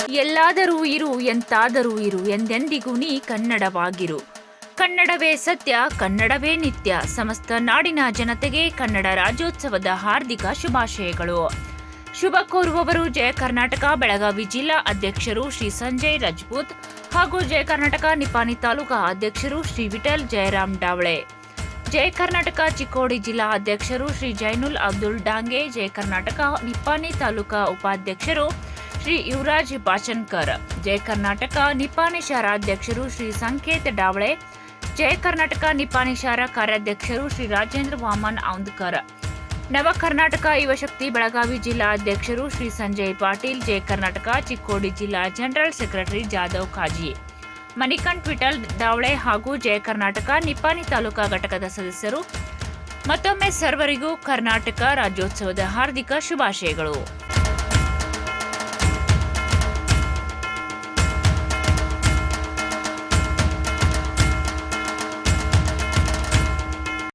ಎಲ್ಲಾದರೂ ಇರು ಎಂತಾದರೂ ಇರು ಎಂದೆಂದಿಗೂ ನೀ ಕನ್ನಡವಾಗಿರು. ಕನ್ನಡವೇ ಸತ್ಯ, ಕನ್ನಡವೇ ನಿತ್ಯ. ಸಮಸ್ತ ನಾಡಿನ ಜನತೆಗೆ ಕನ್ನಡ ರಾಜ್ಯೋತ್ಸವದ ಹಾರ್ದಿಕ ಶುಭಾಶಯಗಳು. ಶುಭ ಕೋರುವವರು ಜಯ ಕರ್ನಾಟಕ ಬೆಳಗಾವಿ ಜಿಲ್ಲಾ ಅಧ್ಯಕ್ಷರು ಶ್ರೀ ಸಂಜಯ್ ರಜಪೂತ್ ಹಾಗೂ ಜಯ ಕರ್ನಾಟಕ ನಿಪಾನಿ ತಾಲೂಕಾ ಅಧ್ಯಕ್ಷರು ಶ್ರೀ ವಿಠಲ್ ಜಯರಾಮ್ ಡಾವಳೆ. ಜಯ ಕರ್ನಾಟಕ ಚಿಕ್ಕೋಡಿ ಜಿಲ್ಲಾ ಅಧ್ಯಕ್ಷರು ಶ್ರೀ ಜೈನುಲ್ ಅಬ್ದುಲ್ ಡಾಂಗೆ. ಜಯ ಕರ್ನಾಟಕ ನಿಪ್ಪಾಣಿ ತಾಲೂಕಾ ಉಪಾಧ್ಯಕ್ಷರು ಶ್ರೀ ಯುವರಾಜ್ ಬಾಚನ್ಕರ್. ಜಯ ಕರ್ನಾಟಕ ನಿಪ್ಪಾಣಿ ಶಾರಾ ಅಧ್ಯಕ್ಷರು ಶ್ರೀ ಸಂಕೇತ್ ಡಾವಳೆ. ಜಯ ಕರ್ನಾಟಕ ನಿಪ್ಪಾಣಿ ಶಾರಾ ಕಾರ್ಯಾಧ್ಯಕ್ಷರು ಶ್ರೀ ರಾಜೇಂದ್ರ ವಾಮನ್ ಔಂದ್ಕರ್. ನವ ಕರ್ನಾಟಕ ಯುವಶಕ್ತಿ ಬೆಳಗಾವಿ ಜಿಲ್ಲಾ ಅಧ್ಯಕ್ಷರು ಶ್ರೀ ಸಂಜಯ್ ಪಾಟೀಲ್. ಜಯ ಕರ್ನಾಟಕ ಚಿಕ್ಕೋಡಿ ಜಿಲ್ಲಾ ಜನರಲ್ ಸೆಕ್ರೆಟರಿ ಜಾಧವ್ ಖಾಜಿ. ಮಣಿಕಂಠ್ ವಿಠಲ್ ಡಾವಳೆ ಹಾಗೂ ಜಯ ಕರ್ನಾಟಕ ನಿಪ್ಪಾಣಿ ತಾಲೂಕಾ ಘಟಕದ ಸದಸ್ಯರು. ಮತ್ತೊಮ್ಮೆ ಸರ್ವರಿಗೂ ಕರ್ನಾಟಕ ರಾಜ್ಯೋತ್ಸವದ ಹಾರ್ದಿಕ ಶುಭಾಶಯಗಳು.